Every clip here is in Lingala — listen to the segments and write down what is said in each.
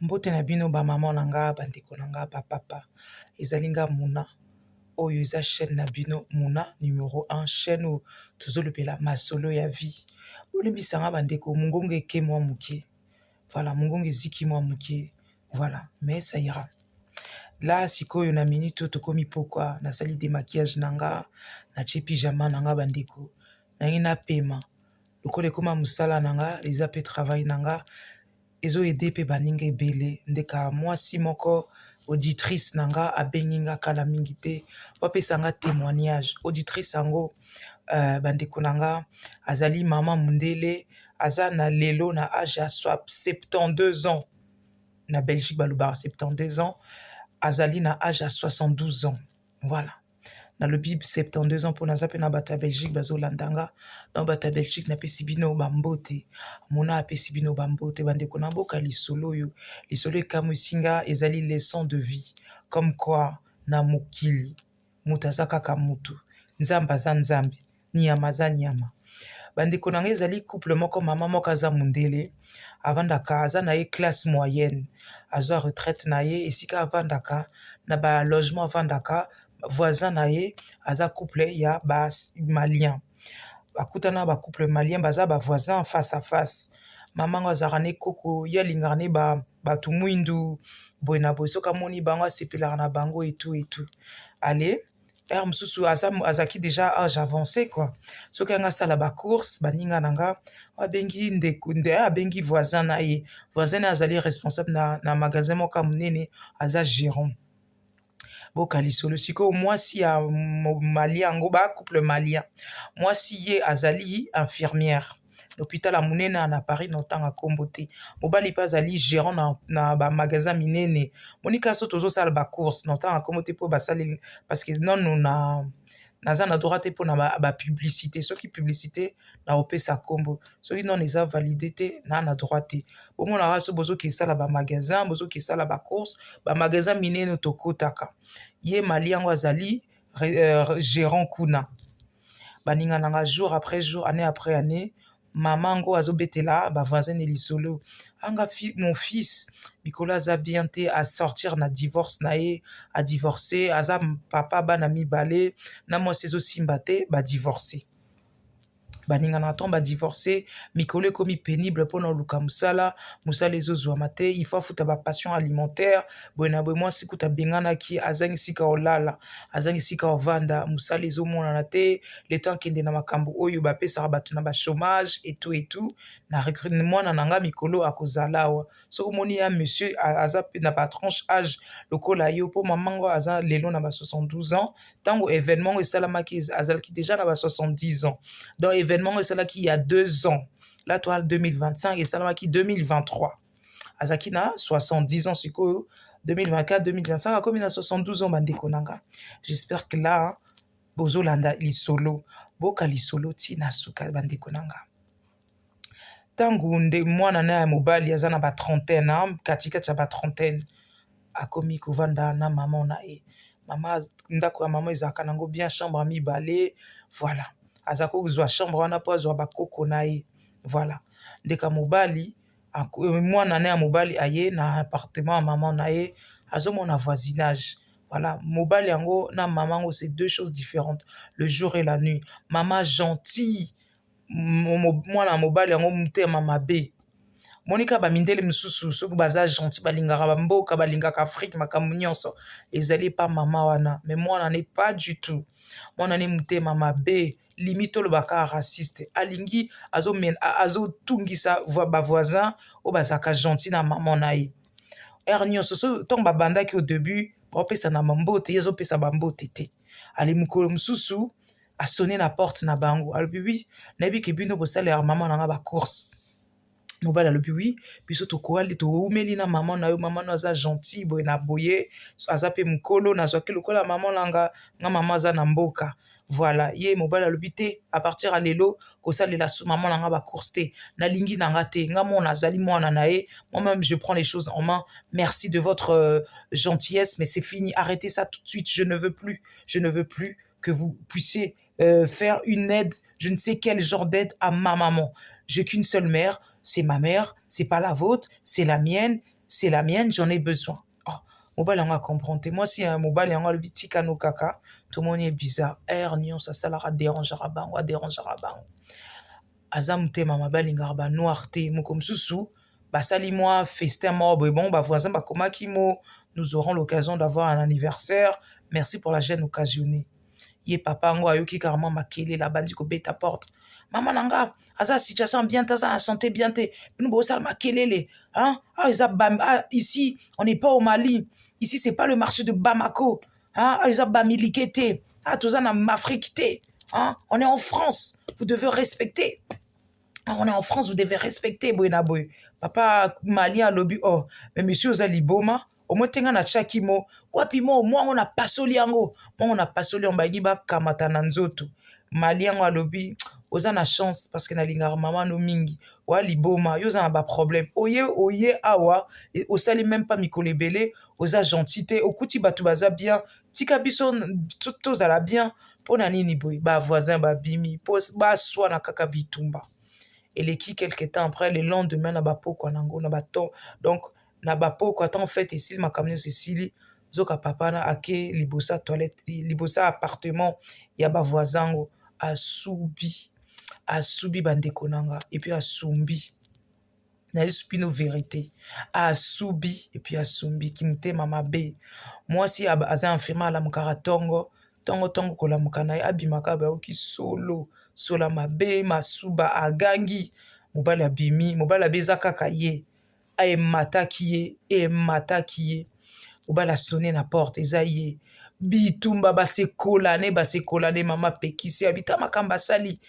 Mbote na bino ba maman na nga bandeko na nga ba papa ezali nga Muna oyo eza chaîne na bino Muna numéro 1 chaîne oyo tozolobela masolo ya vie bolimbisa nga bandeko mongongo eke mwa moke voilà mongongo eziki mwa moke voilà mais ça ira là sikoyo na minute oyo tokomi pokwa nasali démaquillage na nga natie pyjama na nga bandeko nangi napema lokola ekoma mosala na nga eza pe travail na nga ezo ede pe baninga ebele ndeka mwasi moko auditrice na nga abengi nga kala mingi te po apesa nga témoignage auditrice yango bandeko na nga azali mama mundele aza na lelo na age ya 72 ans na Belgique balobaka 72 ans azali na age ya 72 ans voilà na le Bible 72 ans pour naza pe na bata Belgique bazolandanga na bata Belgique napesi bino bambote Muna apesi bino bambote bandeko na boka lisolo oyo lisolo ekamu esinga ezali leçon de vie comme quoi na mokili mutu aza kaka mutu nzambe aza nzambe nyama aza nyama bandeko na ngai ezali couple moko mama moko aza mundele avandaka aza na ye classe moyenne azwa retraite na ye esika avandaka na ba logement avandaka voisin na ye aza couple ya ba malien bakutana ba couple malien baza ba voisin face à face mama ngo azalaka ne koko ye alingaka ne bato mwindu boye na boye soki amoni bango asepelaka na bango etu ale ere mosusu azalaki déjà âge avancé quoi soki anga asala bacourse baninga na nga abengi ndeko abengi voisin na ye voisin na azali responsable na magasin moko monene aza gérant boka lisolo sikoyo mwasi ya malien yango couple malien mwasi ye azali infirmière l'hôpital ya monene na Paris na ntango akombo te mobali mpe azali gérant na bamagasin minene monika so tozosala bacourse na ntango akombo te mpo basaleli parce que nano naza na droit te mpona bapublicité soki publicité na opesa kombo soki non eza valide te na droit te bomonaka so bozokesala bamagasin bozokesala bacourse bamagasin minene tokotaka ye mali yango azali gérant kuna baninga nanga jour après jour année après année mama ngo azobetela bavoisine lisolo anga mon fils mikolo aza bien te a sortir na divorce na ye a divorcer aza papa bana mibale na mwasi ezosimba te badivorce baninga na ton badivorce mikolo ekomi pénible mpona oluka mosala ezozwama te il faut afuta bapassion alimentaire boye na boye mwasi kuta abenganaki azangi sika olala azangi sika ovanda mosala ezomonana te le temps akende na makambo oyo bapesaka bato na bachômage etu na mwana na nga mikolo akozala awa soki omoni ya monsieur aza na batranche âge lokola yo mpo mamango aza lelo na ba 72 ans ntango événement esalamaki azalaki déjà na ba 70 ans donc événement esalaki il y a 2 ans là toi 2025 esalamaki 2023 azaki na 70 ans sikoyo 2024 2025 akomi na 72 ans bandeko nanga j'espère que là bozolanda lisolo boka lisolo tina suka bandeko nanga tangu nde mwana na ya mobali aza na ba trentaine katikati ya ba trentaine akomi kovanda na mama na ye mama ndako ya mama ezalaka nango bien chambre mibale voilà aza kozwa chambre wana mpo azwa bakoko na ye voilà ndeka mobali mwana na ya mobali aye na appartement ya mama na ye azomona voisinage voilà mobali yango na mama yango c'est deux choses différentes le jour et la nuit mama gentille mwana mobali yango motema mabe monika bamindele mosusu soki baza gentil balingaka bamboka balingaka afrique makambo nyonso ezali pa mama wana mais mwana ne pas du tout mwana ne motema mabe limite olobaka raciste alingi azotungisa bavoisin oyo bazalaka gentil na mama na ye ere nyonso so ntongo babandaki au début baopesa na bambote ye azopesa bambote te ali mokolo mosusu asone na porte na bango alobi wi nayebi ke bino bosalelaka mama nanga bacourse mobali alobi wi biso toumeli na mama na yo mama no aza gentil boye na boye aza mpe mokolo nazwaki lokola mama nanga nga mama aza na mboka voilà ye mobali alobi te à partir ya lelo kosalela mama nanga bacourse te nalingi nanga te nga mona azali mwana na ye moi-même je prends les choses en main merci de votre gentillesse mais c'est fini arrêtez ça tout de suite je ne veux plus que vous puissiez faire une aide, je ne sais quel genre d'aide à ma maman. J'ai qu'une seule mère, c'est ma mère, c'est pas la vôtre, c'est la mienne. c'est la mienne, j'en ai besoin. Oh, mobile yango comprendre. Moi si un mobile yango le tika no kaka, tout le monde est bizarre. Nyon ça la dérangera bango, dérangera bango. Azam te mama balingaka ba noir te mo comme sous basali moi festin mort bon ba voisin ba komaki mo nous aurons l'occasion d'avoir un anniversaire, merci pour la gêne occasionnée. Ye papa ngo ayoki carrément makele la bandi ko beta porte. Maman nanga aza situation bien ta sa santé bien te nous bo sal makelele hein ici on n'est pas au Mali, ici c'est pas le marché de Bamako hein isa bamilikete tout ça en Afrique te hein on est en France, vous devez respecter. On est en France, vous devez respecter Boyna Boy. Papa malien lobby oh mais monsieur Ozali Boma au moins tenga na chakimo wapi mo moi on a pasoli yango moi on a pasoli on bagi ba kamata na nzoto malien ngo lobby oza na chance parce que na linga maman no mingi wa liboma yo za na ba problème oye awa osali même pas mikolebele oza gentité okuti batu baza bien tika biso to zala bien pona nini boy ba voisin ba bimi ba swa na kaka bitumba. Et les qui quelque temps après le lendemain na bapo kwa nango na bato donc na bapo kwa temps fait ici ma camion Cécilie zoka papa na ake libosa toilette libosa appartement ya ba voisin ngo asubi bandeko nanga et puis asumbi na espino vérité asubi et puis asumbi kimte mama be moi si aza infirmière la mukaratongo tongo kolamuka na ye abimaka bayoki sola mabe masuba agangi mobali abimi mobali abeza kaka ye emataki ye mobali asone na porte eza ye bitumba basekolane mama pekisi abi ta makambo asali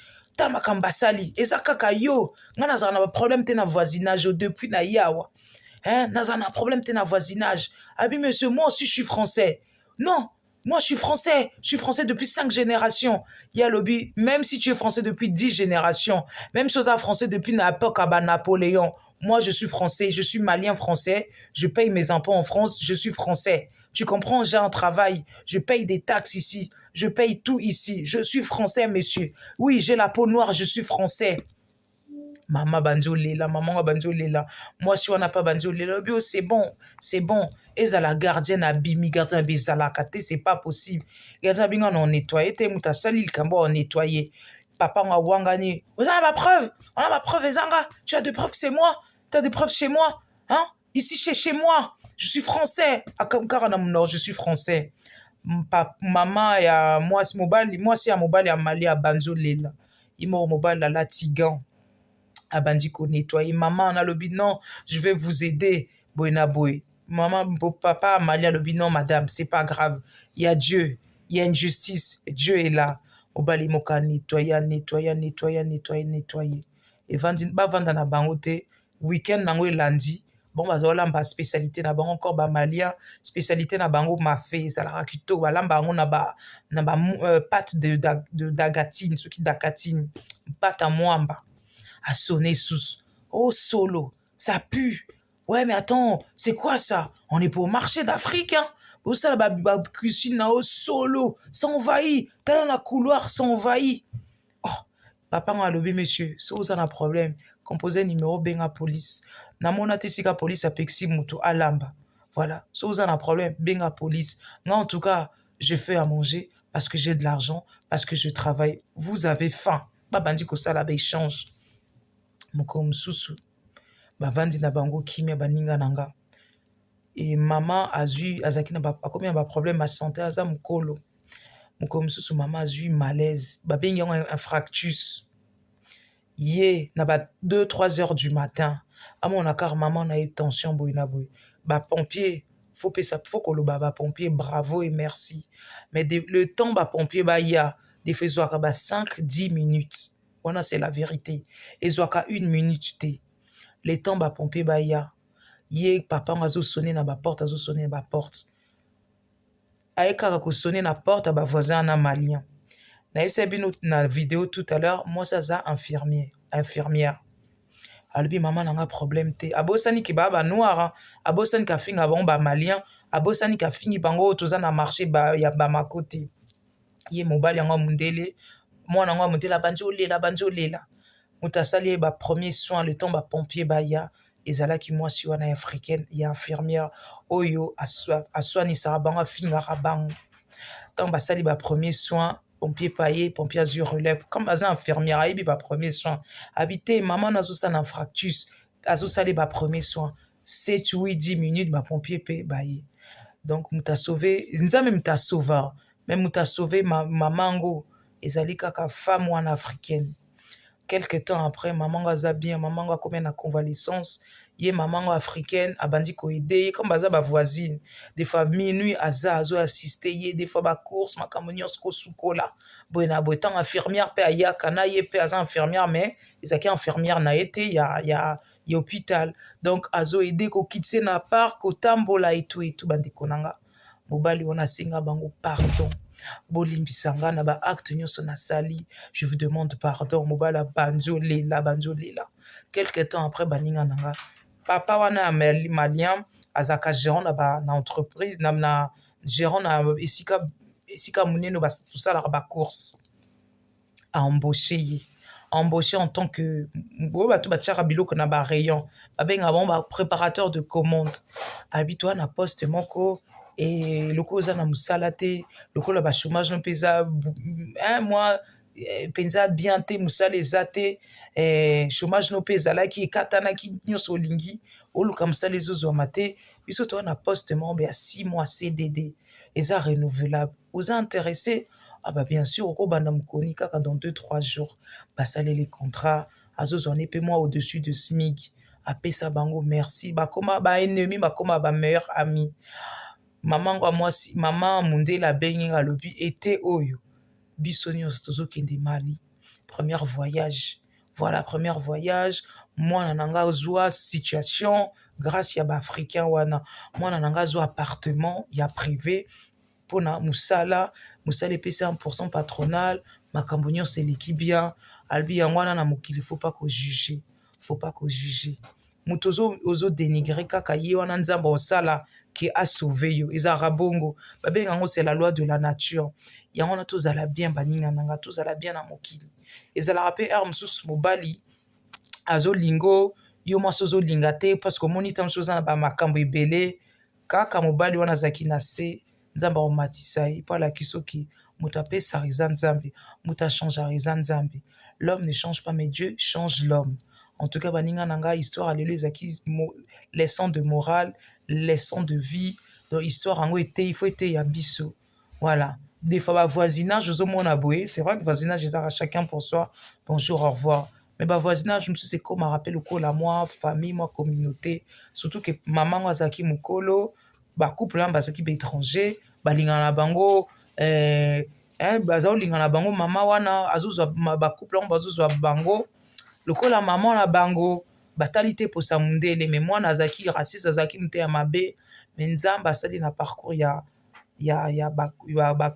eza kaka yo nga nazala na baproblème te na voisinage depuis na yawa nazala na problème te na voisinage abi monsieur moi aussi je suis français non. Moi, je suis français depuis 5 générations. Il y a lobby, même si tu es français depuis 10 générations, même si tu es français depuis l'époque à Napoléon, moi, je suis français, je suis malien français, je paye mes impôts en France, je suis français. Tu comprends, j'ai un travail, je paye des taxes ici, je paye tout ici, je suis français, monsieur. Oui, j'ai la peau noire, je suis français. Maman banjo lela, maman banjo lela. Moi, si on n'a pas banjo lela, c'est bon. Et ça la gardienne abimi, gardien bizala kate, c'est pas possible. Gardien binga on nettoyé, te muta sali le cambo on nettoyé. Papa on a wangani. On a ma preuve, Ezanga. Tu as des preuves, c'est moi. Tu as des preuves chez moi. Hein? Ici, chez moi. Je suis français. Non, je suis français. Maman, moi, si à mobile, à Mali, à banjo lela. Il m'a mobile à la tigan. Abandi ko nettoyer maman na lobi non je vais vous aider boyna boy maman papa Malia lobi non madame c'est pas grave il y a Dieu il y a une justice Dieu est là obali moka nettoyer et vandi ba vanda na bango te week-end nango elandi bon bazola mba spécialité na bango encore ba Malia spécialité na bango mafé ça la rakito balamba bango na ba pâte de dagatine ce qui dagatine pâte à mwamba a sonné sous. Oh, solo, ça pue. Ouais, mais attends, c'est quoi ça? On est pas au marché d'Afrique, hein? Pour ça, la cuisine, oh, solo, ça envahit. T'as dans la couloir, ça envahit. Oh, papa m'a levé, monsieur, ça vous a un problème. Composé numéro benga police. Na mona tesika police a pexi muto alamba. Voilà, ça vous a un problème, benga police. Non, en tout cas, je fais à manger parce que j'ai de l'argent, parce que je travaille. Vous avez faim. Babandi ko ça là, échange. Moko mususu bavandi na bango kimia baninga nanga et maman azaki na akomi na ba problème à santé aza mukolo moko mususu maman azui malaise babengi yango un fractus ye na ba 2-3 heures du matin amona car maman na tension boyina boy ba pompier faut koloba ba pompier bravo et merci mais le temps ba pompier ba ya des faisons ba 5-10 minutes. Voilà, c'est la vérité. Et zoaka 1 minute te. Les temps ba pompier ba ya. Ye papa azo sonner na ba porte, azo sonner na ba porte. Aye kaka ko sonner na porte ba voisin na malien. Na yebisa bino na vidéo tout à l'heure, moi ça za infirmière. Alobi maman nanga problème te. Abosani ki ba noir, abosani ka finga bon ba malien, abosani ka fingi bango toza na marché ba ya ba makote. Ye mobali yango mundele. Moi, je suis banjo lela. Mutasali ba premier soin, le temps ba pompier ba ya. ezalaki mwasi wana africaine ya infirmière oyo aswanisaka bango afingaka bango ntango basali premier soin pompier paye pompier azwi relève comme baza infirmière ayebi premier soin abi te mama no azosala na fractus azosali premier soin 7 8 10 minutes bapompier mpe baye donc moto asauve nzambe moto asauva me moto asauve mamango ezali kaka femme wana africaine. Quelque temps après, maman aza bien, maman a comme na convalescence, ye maman africaine abandi ko aider comme baza ba voisine. Des fois minuit azo assister ye, des fois ba course makambo nyonso ko sukola. Boena boetan infirmière pe ayaka na ye pe aza infirmière mais ezaki infirmière na été ya hôpital. Donc azo aider ko kitse na parc ko tambola et tout bandi konanga. Mobali wana singa bango pardon. Bolimbisanga na ba acte nyonso na sali, je vous demande pardon. Mobala banzo lela. Quelque temps après baninga nanga. Papa wana malien azaka gérant na entreprise na gérant na esika muneno ba tout ça la ba course a embauché en tant que bato batiaka biloko na ba rayon babenga bon ba préparateur de commande habitwa na poste moko et loko oza na musala te lokola ba chômage no pesa un mois penza bien te musala eza te chômage no pesa laki ekatanaki nyonso olingi oluka musala ezozwama te biso toa na poste moko ya 6 mois CDD eza renouvelable oza intéressé ah bah bien sûr okobanda mokoni kaka dans 2-3 jours basali les contrats azozwa ne pe moi au-dessus de SMIC apesa bango merci bakoma ba ennemi bakoma ba meilleur ami maman kwa mwasi maman mundela bengi alobi été oyo biso nyonso tozokende Mali premier voyage voilà premier voyage mwana nanga zwa situation grâce ya ba africain wana mwana nanga zwa appartement ya privé pona musala epesi 1% patronal makambo nyonso eleki bien albi yango wana na mokili faut pas ko juger moto ozo dénigrer kaka ye wana nzambe osala ke a sauvé yo ezaka bongo babenga yango c'est la loi de la nature yango na tozala bien baninga nanga tozala bien na mokili ezalaka pe ar mosusu mobali azolingo yo mwasi ozolinga te parce que omoni ta mosusu oza na bamakambo ebele kaka mobali wana azalaki na se nzambe akomatisa ye mpo alaki soki moto apesaka eza nzambe moto achangeaka eza nzambe l'homme ne change pas mais Dieu change l'homme. En tout cas baninga nanga histoire alelo ezaki leçon de morale leçon de vie donc histoire yango ete il faut ete ya biso voilà des fois ba voisinage ozomona boye c'est vrai que voisinage ezaka chacun pour soi bonjour au revoir mais ba voisinage mosusu c'est comme un rappel lokola moi famille moi communauté surtout que maman azalaki mokolo couple wana bazalaki baétranger balingana na bango baza kolingana na bango mama wana azozwa bacouple yango bazozwa bango lokola mama na bango batali te posa mundele mais mwana azalaki raciste azalaki mute ya mabe mais nzambe asali na parcours ya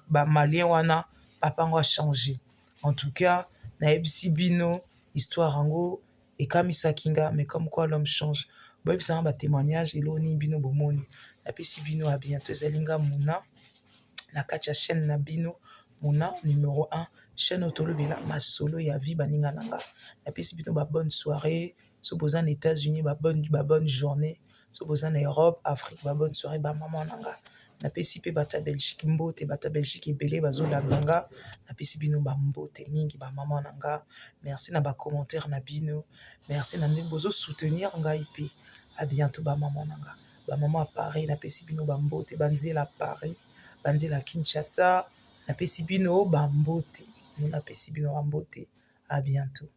bamalien wana papa yango achange en tout cas nayebisi bino histoire yango ekamisaki nga mais comme quoi l'homme change boyebisanga batémoignage eloni bino bomoni napesi bino à bientôt ezali nga muna na kati ya chaîne na bino muna numéro 1 chaîne otolobela masolo ya vie baninga nanga napesi bino bonne soirée so boza na États-Unis bonne journée so boza na Europe Afrique bonne soirée maman nanga napesi pe bata Belgique mbote bata Belgique ebele bazolanda nga napesi bino mbote mingi maman nanga merci na commentaire na bino merci na ndenge bozo soutenir ngai pe à bientôt maman nanga maman à Paris napesi bino mbote banzela Paris banzela Kinshasa napesi bino mbote napesi bino mbote à bientôt.